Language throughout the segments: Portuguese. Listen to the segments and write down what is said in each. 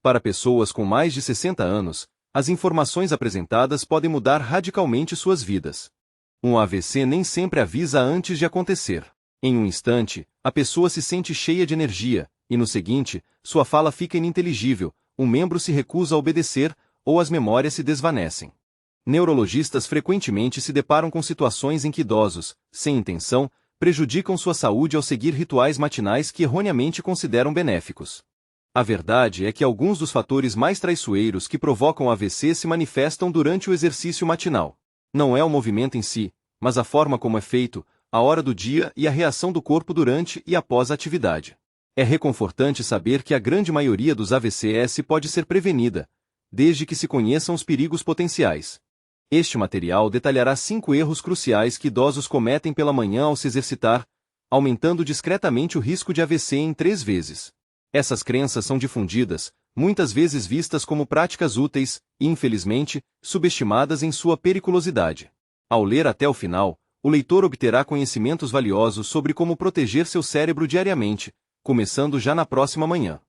Para pessoas com mais de 60 anos, as informações apresentadas podem mudar radicalmente suas vidas. Um AVC nem sempre avisa antes de acontecer. Em um instante, a pessoa se sente cheia de energia, e no seguinte, sua fala fica ininteligível, um membro se recusa a obedecer, ou as memórias se desvanecem. Neurologistas frequentemente se deparam com situações em que idosos, sem intenção, prejudicam sua saúde ao seguir rituais matinais que erroneamente consideram benéficos. A verdade é que alguns dos fatores mais traiçoeiros que provocam AVC se manifestam durante o exercício matinal. Não é o movimento em si, mas a forma como é feito, a hora do dia e a reação do corpo durante e após a atividade. É reconfortante saber que a grande maioria dos AVCs pode ser prevenida, desde que se conheçam os perigos potenciais. Este material detalhará 5 erros cruciais que idosos cometem pela manhã ao se exercitar, aumentando discretamente o risco de AVC em 3 vezes. Essas crenças são difundidas, muitas vezes vistas como práticas úteis, e infelizmente, subestimadas em sua periculosidade. Ao ler até o final, o leitor obterá conhecimentos valiosos sobre como proteger seu cérebro diariamente, começando já na próxima manhã.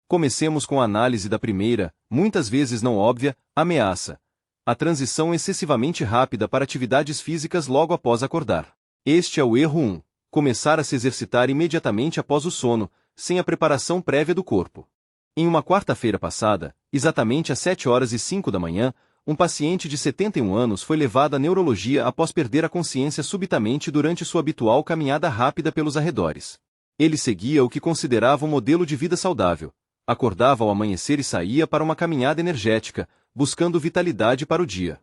Comecemos com a análise da primeira, muitas vezes não óbvia, ameaça: a transição excessivamente rápida para atividades físicas logo após acordar. Este é o erro 1. Começar a se exercitar imediatamente após o sono, sem a preparação prévia do corpo. Em uma quarta-feira passada, exatamente às 7h05 da manhã, um paciente de 71 anos foi levado à neurologia após perder a consciência subitamente durante sua habitual caminhada rápida pelos arredores. Ele seguia o que considerava um modelo de vida saudável. Acordava ao amanhecer e saía para uma caminhada energética, buscando vitalidade para o dia.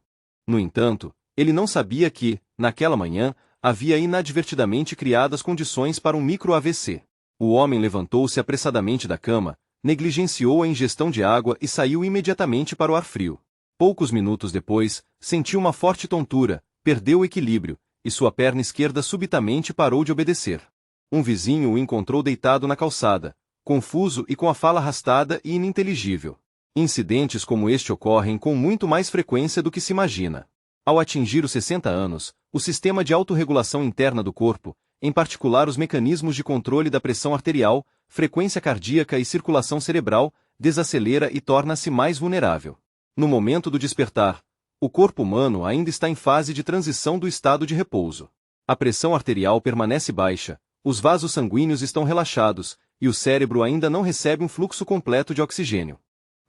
No entanto, ele não sabia que, naquela manhã, havia inadvertidamente criado as condições para um micro-AVC. O homem levantou-se apressadamente da cama, negligenciou a ingestão de água e saiu imediatamente para o ar frio. Poucos minutos depois, sentiu uma forte tontura, perdeu o equilíbrio, e sua perna esquerda subitamente parou de obedecer. Um vizinho o encontrou deitado na calçada, confuso e com a fala arrastada e ininteligível. Incidentes como este ocorrem com muito mais frequência do que se imagina. Ao atingir os 60 anos, o sistema de autorregulação interna do corpo, em particular os mecanismos de controle da pressão arterial, frequência cardíaca e circulação cerebral, desacelera e torna-se mais vulnerável. No momento do despertar, o corpo humano ainda está em fase de transição do estado de repouso. A pressão arterial permanece baixa, os vasos sanguíneos estão relaxados, e o cérebro ainda não recebe um fluxo completo de oxigênio.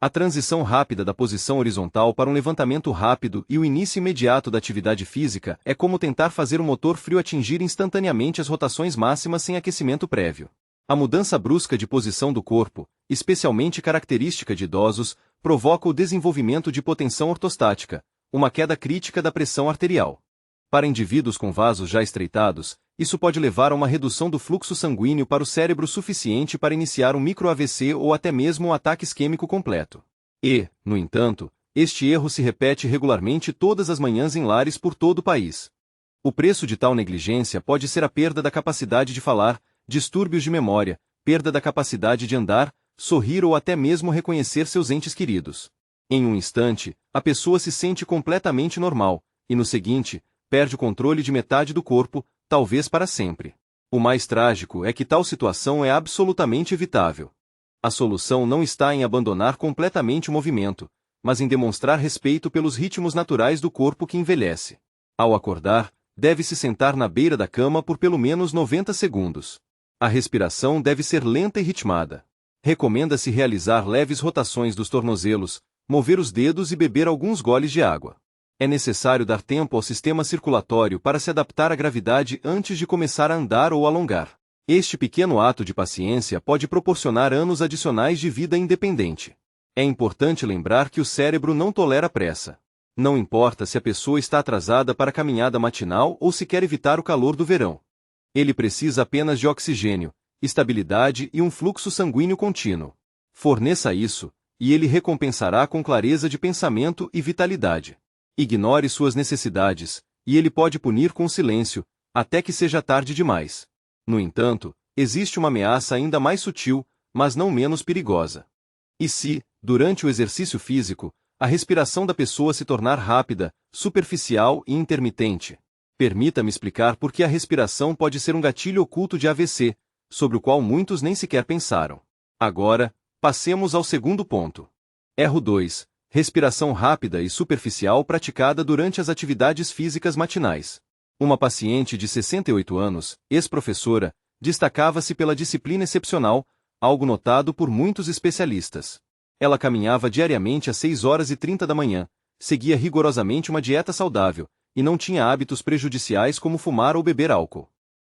A transição rápida da posição horizontal para um levantamento rápido e o início imediato da atividade física é como tentar fazer um motor frio atingir instantaneamente as rotações máximas sem aquecimento prévio. A mudança brusca de posição do corpo, especialmente característica de idosos, provoca o desenvolvimento de hipotensão ortostática, uma queda crítica da pressão arterial. Para indivíduos com vasos já estreitados, isso pode levar a uma redução do fluxo sanguíneo para o cérebro suficiente para iniciar um micro-AVC ou até mesmo um ataque isquêmico completo. E, no entanto, este erro se repete regularmente todas as manhãs em lares por todo o país. O preço de tal negligência pode ser a perda da capacidade de falar, distúrbios de memória, perda da capacidade de andar, sorrir ou até mesmo reconhecer seus entes queridos. Em um instante, a pessoa se sente completamente normal, e no seguinte, perde o controle de metade do corpo, talvez para sempre. O mais trágico é que tal situação é absolutamente evitável. A solução não está em abandonar completamente o movimento, mas em demonstrar respeito pelos ritmos naturais do corpo que envelhece. Ao acordar, deve-se sentar na beira da cama por pelo menos 90 segundos. A respiração deve ser lenta e ritmada. Recomenda-se realizar leves rotações dos tornozelos, mover os dedos e beber alguns goles de água. É necessário dar tempo ao sistema circulatório para se adaptar à gravidade antes de começar a andar ou alongar. Este pequeno ato de paciência pode proporcionar anos adicionais de vida independente. É importante lembrar que o cérebro não tolera pressa. Não importa se a pessoa está atrasada para a caminhada matinal ou se quer evitar o calor do verão. Ele precisa apenas de oxigênio, estabilidade e um fluxo sanguíneo contínuo. Forneça isso, e ele recompensará com clareza de pensamento e vitalidade. Ignore suas necessidades, e ele pode punir com silêncio, até que seja tarde demais. No entanto, existe uma ameaça ainda mais sutil, mas não menos perigosa. E se, durante o exercício físico, a respiração da pessoa se tornar rápida, superficial e intermitente? Permita-me explicar por que a respiração pode ser um gatilho oculto de AVC, sobre o qual muitos nem sequer pensaram. Agora, passemos ao segundo ponto. Erro 2. Respiração rápida e superficial praticada durante as atividades físicas matinais. Uma paciente de 68 anos, ex-professora, destacava-se pela disciplina excepcional, algo notado por muitos especialistas. Ela caminhava diariamente às 6h30 da manhã, seguia rigorosamente uma dieta saudável, e não tinha hábitos prejudiciais como fumar ou beber álcool.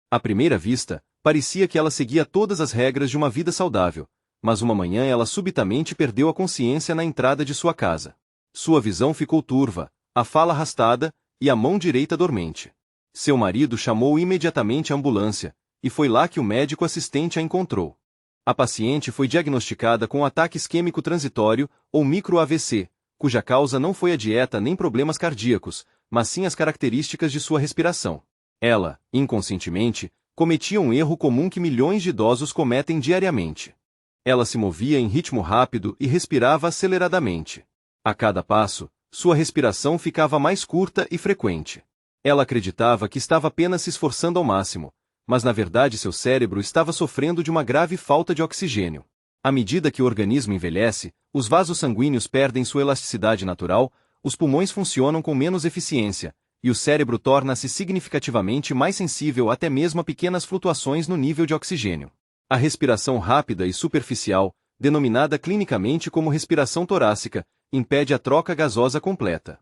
À primeira vista, parecia que ela seguia todas as regras de uma vida saudável, mas uma manhã ela subitamente perdeu a consciência na entrada de sua casa. Sua visão ficou turva, a fala arrastada, e a mão direita dormente. Seu marido chamou imediatamente a ambulância, e foi lá que o médico assistente a encontrou. A paciente foi diagnosticada com ataque isquêmico transitório, ou micro-AVC, cuja causa não foi a dieta nem problemas cardíacos, mas sim as características de sua respiração. Ela, inconscientemente, cometia um erro comum que milhões de idosos cometem diariamente. Ela se movia em ritmo rápido e respirava aceleradamente. A cada passo, sua respiração ficava mais curta e frequente. Ela acreditava que estava apenas se esforçando ao máximo, mas na verdade seu cérebro estava sofrendo de uma grave falta de oxigênio. À medida que o organismo envelhece, os vasos sanguíneos perdem sua elasticidade natural, os pulmões funcionam com menos eficiência, e o cérebro torna-se significativamente mais sensível até mesmo a pequenas flutuações no nível de oxigênio. A respiração rápida e superficial, denominada clinicamente como respiração torácica, impede a troca gasosa completa.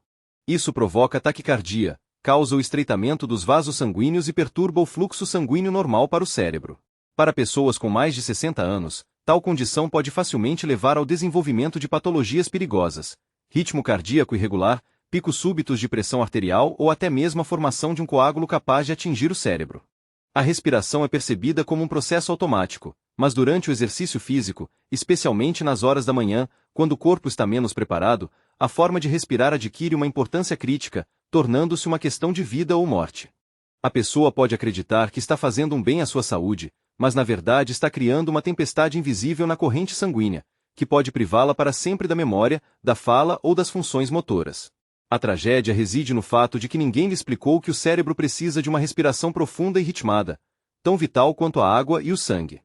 Isso provoca taquicardia, causa o estreitamento dos vasos sanguíneos e perturba o fluxo sanguíneo normal para o cérebro. Para pessoas com mais de 60 anos, tal condição pode facilmente levar ao desenvolvimento de patologias perigosas, ritmo cardíaco irregular, picos súbitos de pressão arterial ou até mesmo a formação de um coágulo capaz de atingir o cérebro. A respiração é percebida como um processo automático, mas durante o exercício físico, especialmente nas horas da manhã, quando o corpo está menos preparado, a forma de respirar adquire uma importância crítica, tornando-se uma questão de vida ou morte. A pessoa pode acreditar que está fazendo um bem à sua saúde, mas na verdade está criando uma tempestade invisível na corrente sanguínea, que pode privá-la para sempre da memória, da fala ou das funções motoras. A tragédia reside no fato de que ninguém lhe explicou que o cérebro precisa de uma respiração profunda e ritmada, tão vital quanto a água e o sangue.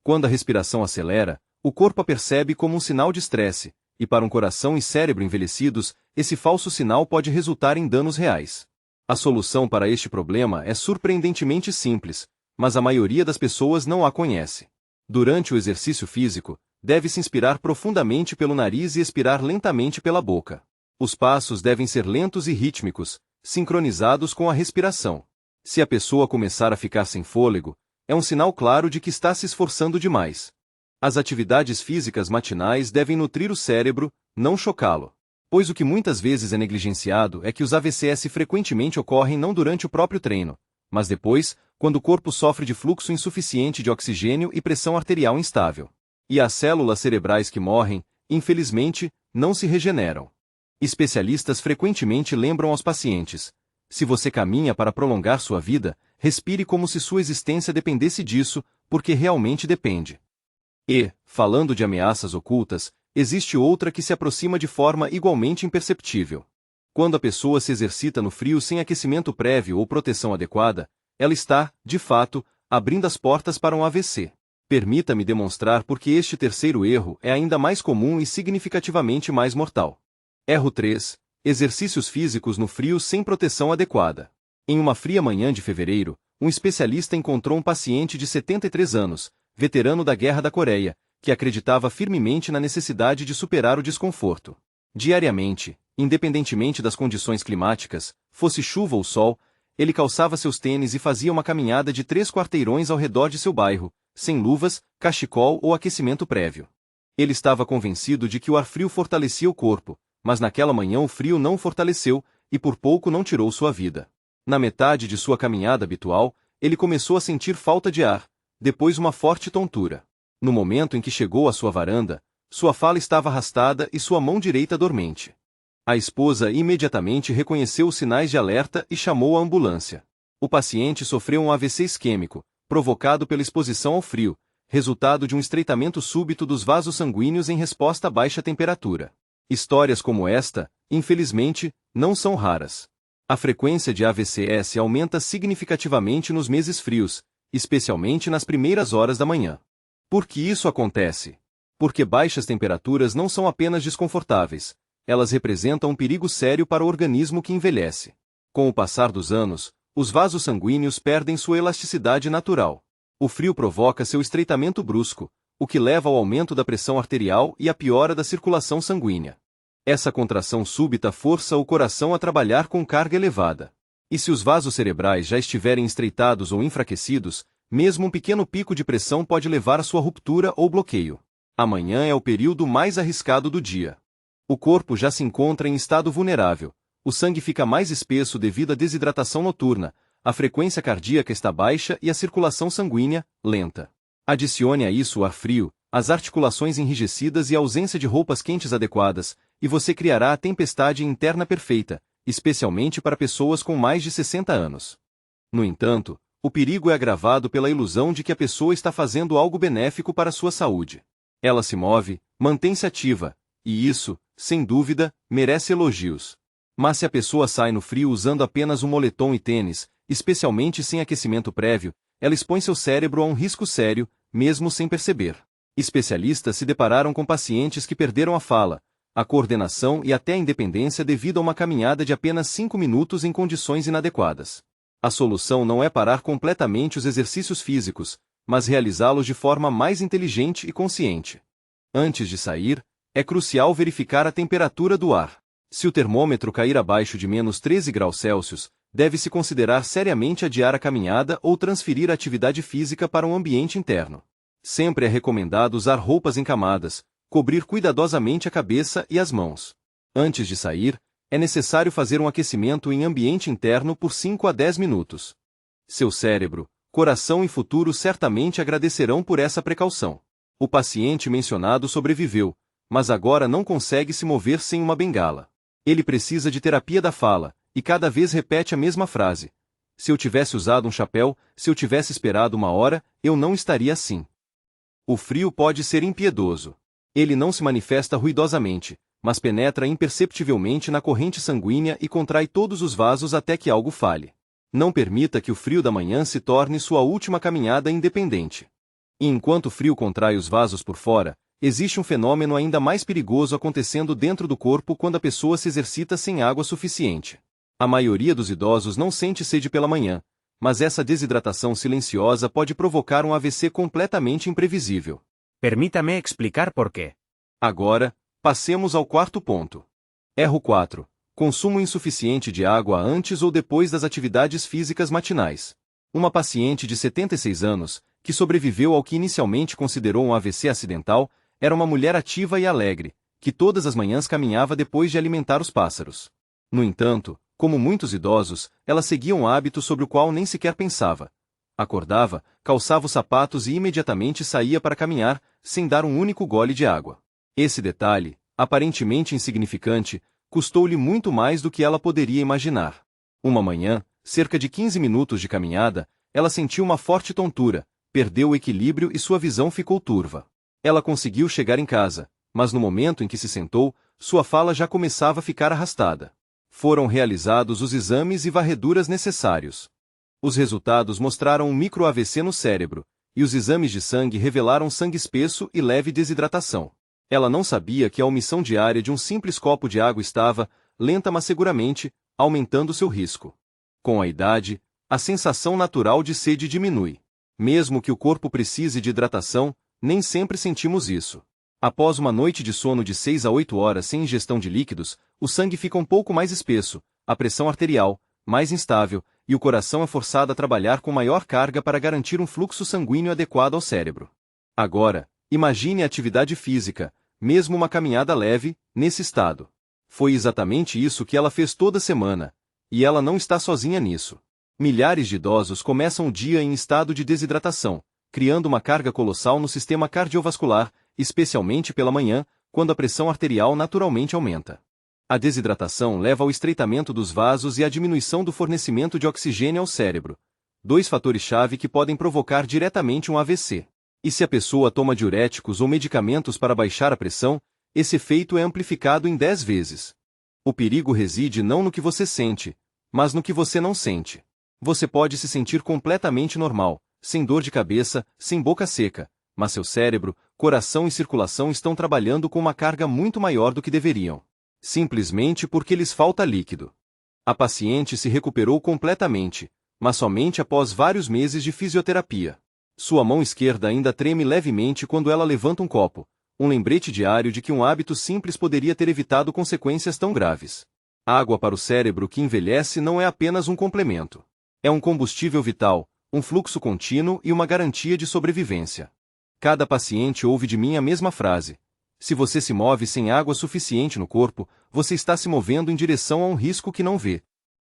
Quando a respiração acelera, o corpo a percebe como um sinal de estresse, e para um coração e cérebro envelhecidos, esse falso sinal pode resultar em danos reais. A solução para este problema é surpreendentemente simples, mas a maioria das pessoas não a conhece. Durante o exercício físico, deve-se inspirar profundamente pelo nariz e expirar lentamente pela boca. Os passos devem ser lentos e rítmicos, sincronizados com a respiração. Se a pessoa começar a ficar sem fôlego, é um sinal claro de que está se esforçando demais. As atividades físicas matinais devem nutrir o cérebro, não chocá-lo. Pois o que muitas vezes é negligenciado é que os AVCs frequentemente ocorrem não durante o próprio treino, mas depois, quando o corpo sofre de fluxo insuficiente de oxigênio e pressão arterial instável. E as células cerebrais que morrem, infelizmente, não se regeneram. Especialistas frequentemente lembram aos pacientes: se você caminha para prolongar sua vida, respire como se sua existência dependesse disso, porque realmente depende. E, falando de ameaças ocultas, existe outra que se aproxima de forma igualmente imperceptível. Quando a pessoa se exercita no frio sem aquecimento prévio ou proteção adequada, ela está, de fato, abrindo as portas para um AVC. Permita-me demonstrar por que este terceiro erro é ainda mais comum e significativamente mais mortal. Erro 3. Exercícios físicos no frio sem proteção adequada. Em uma fria manhã de fevereiro, um especialista encontrou um paciente de 73 anos, veterano da Guerra da Coreia, que acreditava firmemente na necessidade de superar o desconforto. Diariamente, independentemente das condições climáticas, fosse chuva ou sol, ele calçava seus tênis e fazia uma caminhada de 3 quarteirões ao redor de seu bairro, sem luvas, cachecol ou aquecimento prévio. Ele estava convencido de que o ar frio fortalecia o corpo, mas naquela manhã o frio não o fortaleceu, e por pouco não tirou sua vida. Na metade de sua caminhada habitual, ele começou a sentir falta de ar, depois uma forte tontura. No momento em que chegou à sua varanda, sua fala estava arrastada e sua mão direita dormente. A esposa imediatamente reconheceu os sinais de alerta e chamou a ambulância. O paciente sofreu um AVC isquêmico, provocado pela exposição ao frio, resultado de um estreitamento súbito dos vasos sanguíneos em resposta à baixa temperatura. Histórias como esta, infelizmente, não são raras. A frequência de AVCs aumenta significativamente nos meses frios, especialmente nas primeiras horas da manhã. Por que isso acontece? Porque baixas temperaturas não são apenas desconfortáveis, elas representam um perigo sério para o organismo que envelhece. Com o passar dos anos, os vasos sanguíneos perdem sua elasticidade natural. O frio provoca seu estreitamento brusco, o que leva ao aumento da pressão arterial e à piora da circulação sanguínea. Essa contração súbita força o coração a trabalhar com carga elevada. E se os vasos cerebrais já estiverem estreitados ou enfraquecidos, mesmo um pequeno pico de pressão pode levar à sua ruptura ou bloqueio. Amanhã é o período mais arriscado do dia. O corpo já se encontra em estado vulnerável, o sangue fica mais espesso devido à desidratação noturna, a frequência cardíaca está baixa e a circulação sanguínea, lenta. Adicione a isso o ar frio, as articulações enrijecidas e a ausência de roupas quentes adequadas, e você criará a tempestade interna perfeita, especialmente para pessoas com mais de 60 anos. No entanto, o perigo é agravado pela ilusão de que a pessoa está fazendo algo benéfico para a sua saúde. Ela se move, mantém-se ativa, e isso, sem dúvida, merece elogios. Mas se a pessoa sai no frio usando apenas um moletom e tênis, especialmente sem aquecimento prévio, ela expõe seu cérebro a um risco sério, mesmo sem perceber. Especialistas se depararam com pacientes que perderam a fala, a coordenação e até a independência devido a uma caminhada de apenas 5 minutos em condições inadequadas. A solução não é parar completamente os exercícios físicos, mas realizá-los de forma mais inteligente e consciente. Antes de sair, é crucial verificar a temperatura do ar. Se o termômetro cair abaixo de -13 graus Celsius, deve-se considerar seriamente adiar a caminhada ou transferir a atividade física para um ambiente interno. Sempre é recomendado usar roupas encamadas, cobrir cuidadosamente a cabeça e as mãos. Antes de sair, é necessário fazer um aquecimento em ambiente interno por 5 a 10 minutos. Seu cérebro, coração e futuro certamente agradecerão por essa precaução. O paciente mencionado sobreviveu, mas agora não consegue se mover sem uma bengala. Ele precisa de terapia da fala, e cada vez repete a mesma frase. Se eu tivesse usado um chapéu, se eu tivesse esperado 1 hora, eu não estaria assim. O frio pode ser impiedoso. Ele não se manifesta ruidosamente, mas penetra imperceptivelmente na corrente sanguínea e contrai todos os vasos até que algo falhe. Não permita que o frio da manhã se torne sua última caminhada independente. E enquanto o frio contrai os vasos por fora, existe um fenômeno ainda mais perigoso acontecendo dentro do corpo quando a pessoa se exercita sem água suficiente. A maioria dos idosos não sente sede pela manhã, mas essa desidratação silenciosa pode provocar um AVC completamente imprevisível. Permítame explicar por qué. Agora, passemos ao quarto ponto. Erro 4. Consumo insuficiente de água antes ou depois das atividades físicas matinais. Uma paciente de 76 anos, que sobreviveu ao que inicialmente considerou um AVC acidental, era uma mulher ativa e alegre, que todas as manhãs caminhava depois de alimentar os pássaros. No entanto, como muitos idosos, ela seguia um hábito sobre o qual nem sequer pensava. Acordava, calçava os sapatos e imediatamente saía para caminhar, sem dar um único gole de água. Esse detalhe, aparentemente insignificante, custou-lhe muito mais do que ela poderia imaginar. Uma manhã, cerca de 15 minutos de caminhada, ela sentiu uma forte tontura, perdeu o equilíbrio e sua visão ficou turva. Ela conseguiu chegar em casa, mas no momento em que se sentou, sua fala já começava a ficar arrastada. Foram realizados os exames e varreduras necessários. Os resultados mostraram um micro-AVC no cérebro, e os exames de sangue revelaram sangue espesso e leve desidratação. Ela não sabia que a omissão diária de um simples copo de água estava, lenta mas seguramente, aumentando seu risco. Com a idade, a sensação natural de sede diminui. Mesmo que o corpo precise de hidratação, nem sempre sentimos isso. Após uma noite de sono de 6 a 8 horas sem ingestão de líquidos, o sangue fica um pouco mais espesso, a pressão arterial, mais instável, e o coração é forçado a trabalhar com maior carga para garantir um fluxo sanguíneo adequado ao cérebro. Agora, imagine a atividade física, mesmo uma caminhada leve, nesse estado. Foi exatamente isso que ela fez toda semana, e ela não está sozinha nisso. Milhares de idosos começam o dia em estado de desidratação, criando uma carga colossal no sistema cardiovascular, especialmente pela manhã, quando a pressão arterial naturalmente aumenta. A desidratação leva ao estreitamento dos vasos e à diminuição do fornecimento de oxigênio ao cérebro, 2 fatores-chave que podem provocar diretamente um AVC. E se a pessoa toma diuréticos ou medicamentos para baixar a pressão, esse efeito é amplificado em 10 vezes. O perigo reside não no que você sente, mas no que você não sente. Você pode se sentir completamente normal, sem dor de cabeça, sem boca seca, mas seu cérebro, coração e circulação estão trabalhando com uma carga muito maior do que deveriam. Simplesmente porque lhes falta líquido. A paciente se recuperou completamente, mas somente após vários meses de fisioterapia. Sua mão esquerda ainda treme levemente quando ela levanta um copo, um lembrete diário de que um hábito simples poderia ter evitado consequências tão graves. Água para o cérebro que envelhece não é apenas um complemento. É um combustível vital, um fluxo contínuo e uma garantia de sobrevivência. Cada paciente ouve de mim a mesma frase: se você se move sem água suficiente no corpo, você está se movendo em direção a um risco que não vê.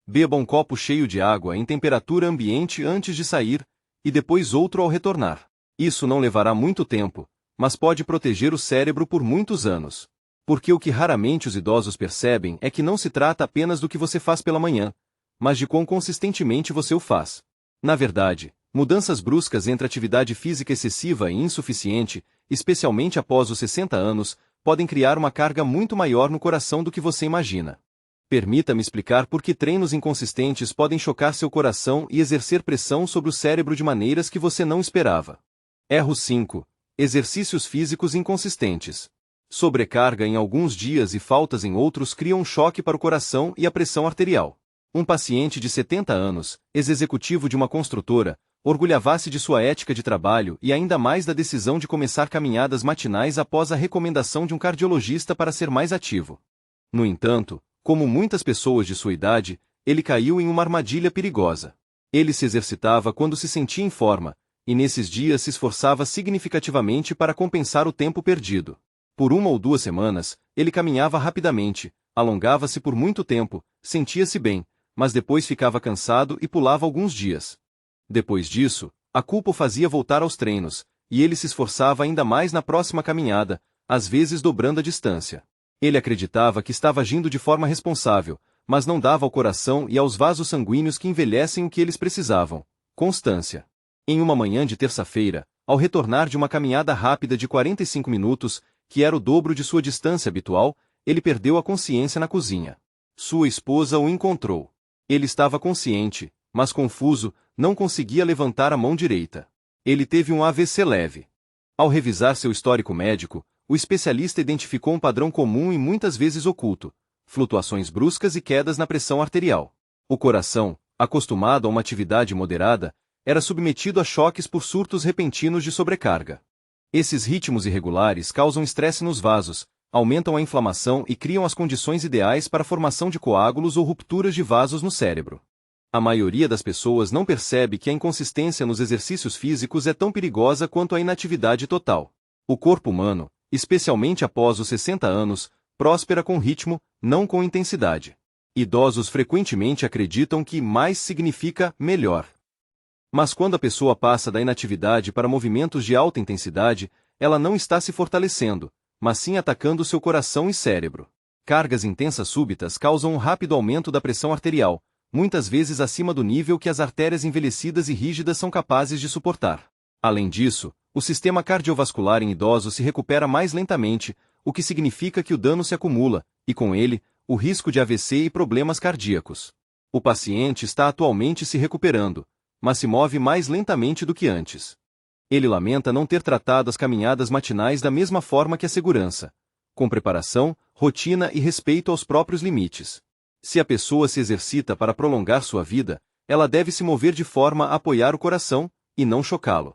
Beba um copo cheio de água em temperatura ambiente antes de sair, e depois outro ao retornar. Isso não levará muito tempo, mas pode proteger o cérebro por muitos anos. Porque o que raramente os idosos percebem é que não se trata apenas do que você faz pela manhã, mas de quão consistentemente você o faz. Na verdade, mudanças bruscas entre atividade física excessiva e insuficiente, especialmente após os 60 anos, podem criar uma carga muito maior no coração do que você imagina. Permita-me explicar por que treinos inconsistentes podem chocar seu coração e exercer pressão sobre o cérebro de maneiras que você não esperava. Erro 5. Exercícios físicos inconsistentes. Sobrecarga em alguns dias e faltas em outros criam um choque para o coração e a pressão arterial. Um paciente de 70 anos, ex-executivo de uma construtora, orgulhava-se de sua ética de trabalho e ainda mais da decisão de começar caminhadas matinais após a recomendação de um cardiologista para ser mais ativo. No entanto, como muitas pessoas de sua idade, ele caiu em uma armadilha perigosa. Ele se exercitava quando se sentia em forma, e nesses dias se esforçava significativamente para compensar o tempo perdido. Por 1 ou 2 semanas, ele caminhava rapidamente, alongava-se por muito tempo, sentia-se bem, mas depois ficava cansado e pulava alguns dias. Depois disso, a culpa o fazia voltar aos treinos, e ele se esforçava ainda mais na próxima caminhada, às vezes dobrando a distância. Ele acreditava que estava agindo de forma responsável, mas não dava ao coração e aos vasos sanguíneos que envelhecem o que eles precisavam: constância. Em uma manhã de terça-feira, ao retornar de uma caminhada rápida de 45 minutos, que era o dobro de sua distância habitual, ele perdeu a consciência na cozinha. Sua esposa o encontrou. Ele estava consciente, mas confuso, não conseguia levantar a mão direita. Ele teve um AVC leve. Ao revisar seu histórico médico, o especialista identificou um padrão comum e muitas vezes oculto: flutuações bruscas e quedas na pressão arterial. O coração, acostumado a uma atividade moderada, era submetido a choques por surtos repentinos de sobrecarga. Esses ritmos irregulares causam estresse nos vasos, aumentam a inflamação e criam as condições ideais para a formação de coágulos ou rupturas de vasos no cérebro. A maioria das pessoas não percebe que a inconsistência nos exercícios físicos é tão perigosa quanto a inatividade total. O corpo humano, especialmente após os 60 anos, próspera com ritmo, não com intensidade. Idosos frequentemente acreditam que mais significa melhor. Mas quando a pessoa passa da inatividade para movimentos de alta intensidade, ela não está se fortalecendo, mas sim atacando seu coração e cérebro. Cargas intensas súbitas causam um rápido aumento da pressão arterial, muitas vezes acima do nível que as artérias envelhecidas e rígidas são capazes de suportar. Além disso, o sistema cardiovascular em idosos se recupera mais lentamente, o que significa que o dano se acumula, e com ele, o risco de AVC e problemas cardíacos. O paciente está atualmente se recuperando, mas se move mais lentamente do que antes. Ele lamenta não ter tratado as caminhadas matinais da mesma forma que a segurança, com preparação, rotina e respeito aos próprios limites. Se a pessoa se exercita para prolongar sua vida, ela deve se mover de forma a apoiar o coração, e não chocá-lo.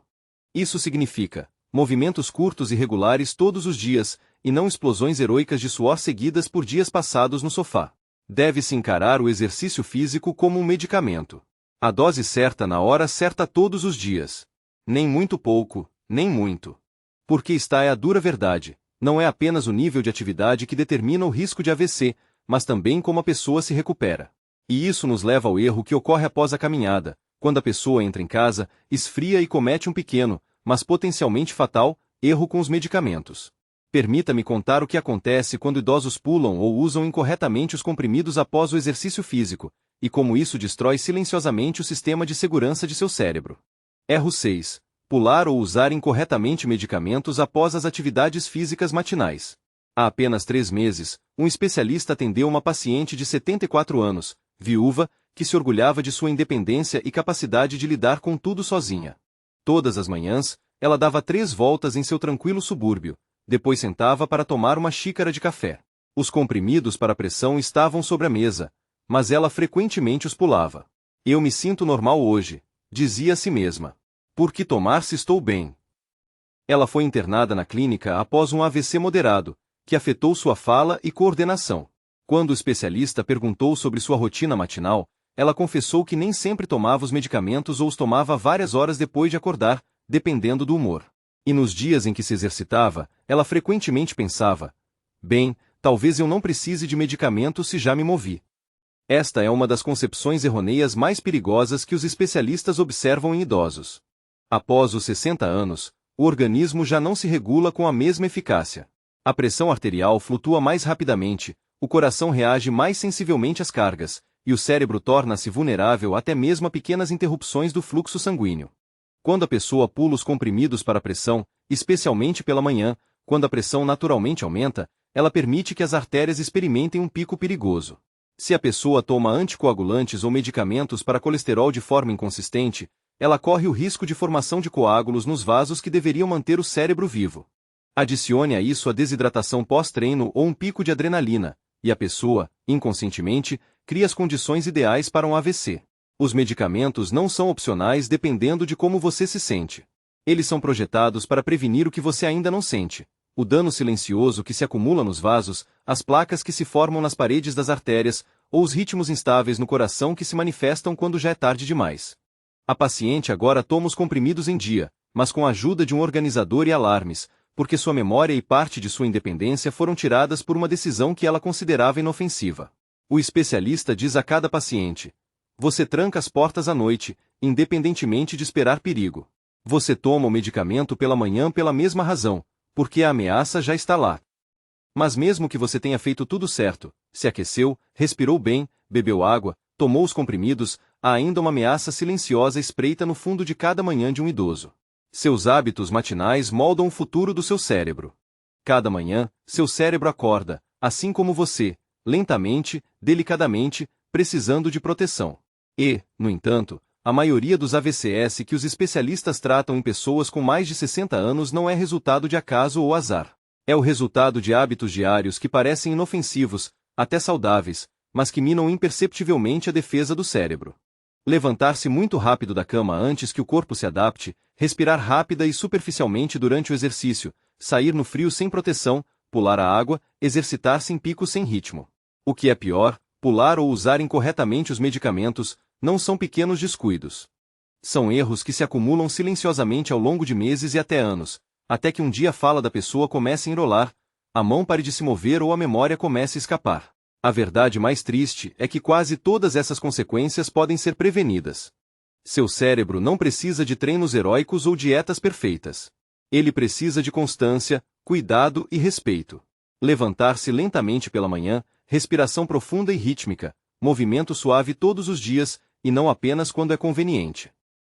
Isso significa movimentos curtos e regulares todos os dias, e não explosões heroicas de suor seguidas por dias passados no sofá. Deve-se encarar o exercício físico como um medicamento. A dose certa na hora certa todos os dias. Nem muito pouco, nem muito. Porque esta é a dura verdade: não é apenas o nível de atividade que determina o risco de AVC, mas também como a pessoa se recupera. E isso nos leva ao erro que ocorre após a caminhada, quando a pessoa entra em casa, esfria e comete um pequeno, mas potencialmente fatal, erro com os medicamentos. Permita-me contar o que acontece quando idosos pulam ou usam incorretamente os comprimidos após o exercício físico, e como isso destrói silenciosamente o sistema de segurança de seu cérebro. Erro 6. Pular ou usar incorretamente medicamentos após as atividades físicas matinais. Há apenas 3 meses, um especialista atendeu uma paciente de 74 anos, viúva, que se orgulhava de sua independência e capacidade de lidar com tudo sozinha. Todas as manhãs, ela dava 3 voltas em seu tranquilo subúrbio, depois sentava para tomar uma xícara de café. Os comprimidos para pressão estavam sobre a mesa, mas ela frequentemente os pulava. Eu me sinto normal hoje, dizia a si mesma. Por que tomar se estou bem? Ela foi internada na clínica após um AVC moderado, que afetou sua fala e coordenação. Quando o especialista perguntou sobre sua rotina matinal, ela confessou que nem sempre tomava os medicamentos ou os tomava várias horas depois de acordar, dependendo do humor. E nos dias em que se exercitava, ela frequentemente pensava: bem, talvez eu não precise de medicamento se já me movi. Esta é uma das concepções errôneas mais perigosas que os especialistas observam em idosos. Após os 60 anos, o organismo já não se regula com a mesma eficácia. A pressão arterial flutua mais rapidamente, o coração reage mais sensivelmente às cargas, e o cérebro torna-se vulnerável até mesmo a pequenas interrupções do fluxo sanguíneo. Quando a pessoa pula os comprimidos para a pressão, especialmente pela manhã, quando a pressão naturalmente aumenta, ela permite que as artérias experimentem um pico perigoso. Se a pessoa toma anticoagulantes ou medicamentos para colesterol de forma inconsistente, ela corre o risco de formação de coágulos nos vasos que deveriam manter o cérebro vivo. Adicione a isso a desidratação pós-treino ou um pico de adrenalina, e a pessoa, inconscientemente, cria as condições ideais para um AVC. Os medicamentos não são opcionais dependendo de como você se sente. Eles são projetados para prevenir o que você ainda não sente: o dano silencioso que se acumula nos vasos, as placas que se formam nas paredes das artérias, ou os ritmos instáveis no coração que se manifestam quando já é tarde demais. A paciente agora toma os comprimidos em dia, mas com a ajuda de um organizador e alarmes, porque sua memória e parte de sua independência foram tiradas por uma decisão que ela considerava inofensiva. O especialista diz a cada paciente: você tranca as portas à noite, independentemente de esperar perigo. Você toma o medicamento pela manhã pela mesma razão, porque a ameaça já está lá. Mas mesmo que você tenha feito tudo certo, se aqueceu, respirou bem, bebeu água, tomou os comprimidos, há ainda uma ameaça silenciosa espreita no fundo de cada manhã de um idoso. Seus hábitos matinais moldam o futuro do seu cérebro. Cada manhã, seu cérebro acorda, assim como você, lentamente, delicadamente, precisando de proteção. E, no entanto, a maioria dos AVCs que os especialistas tratam em pessoas com mais de 60 anos não é resultado de acaso ou azar. É o resultado de hábitos diários que parecem inofensivos, até saudáveis, mas que minam imperceptivelmente a defesa do cérebro. Levantar-se muito rápido da cama antes que o corpo se adapte, respirar rápida e superficialmente durante o exercício, sair no frio sem proteção, pular a água, exercitar-se em pico sem ritmo. O que é pior, pular ou usar incorretamente os medicamentos, não são pequenos descuidos. São erros que se acumulam silenciosamente ao longo de meses e até anos, até que um dia a fala da pessoa comece a enrolar, a mão pare de se mover ou a memória comece a escapar. A verdade mais triste é que quase todas essas consequências podem ser prevenidas. Seu cérebro não precisa de treinos heróicos ou dietas perfeitas. Ele precisa de constância, cuidado e respeito. Levantar-se lentamente pela manhã, respiração profunda e rítmica, movimento suave todos os dias, e não apenas quando é conveniente.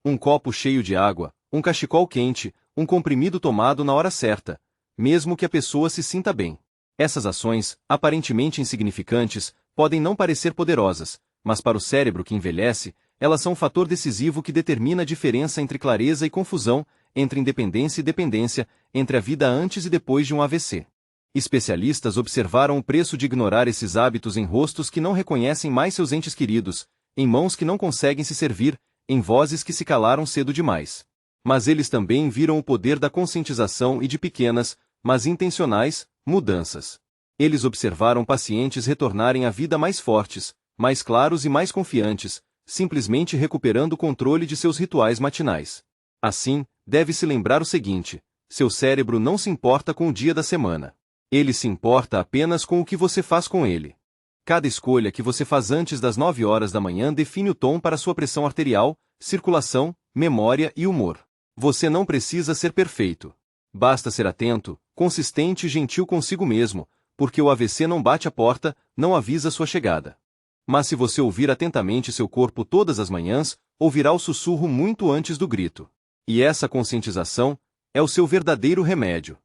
Um copo cheio de água, um cachecol quente, um comprimido tomado na hora certa, mesmo que a pessoa se sinta bem. Essas ações, aparentemente insignificantes, podem não parecer poderosas, mas para o cérebro que envelhece, elas são um fator decisivo que determina a diferença entre clareza e confusão, entre independência e dependência, entre a vida antes e depois de um AVC. Especialistas observaram o preço de ignorar esses hábitos em rostos que não reconhecem mais seus entes queridos, em mãos que não conseguem se servir, em vozes que se calaram cedo demais. Mas eles também viram o poder da conscientização e de pequenas, mas intencionais, mudanças. Eles observaram pacientes retornarem à vida mais fortes, mais claros e mais confiantes, simplesmente recuperando o controle de seus rituais matinais. Assim, deve-se lembrar o seguinte: seu cérebro não se importa com o dia da semana. Ele se importa apenas com o que você faz com ele. Cada escolha que você faz antes das 9 horas da manhã define o tom para sua pressão arterial, circulação, memória e humor. Você não precisa ser perfeito. Basta ser atento, consistente e gentil consigo mesmo, porque o AVC não bate a porta, não avisa sua chegada. Mas se você ouvir atentamente seu corpo todas as manhãs, ouvirá o sussurro muito antes do grito. E essa conscientização é o seu verdadeiro remédio.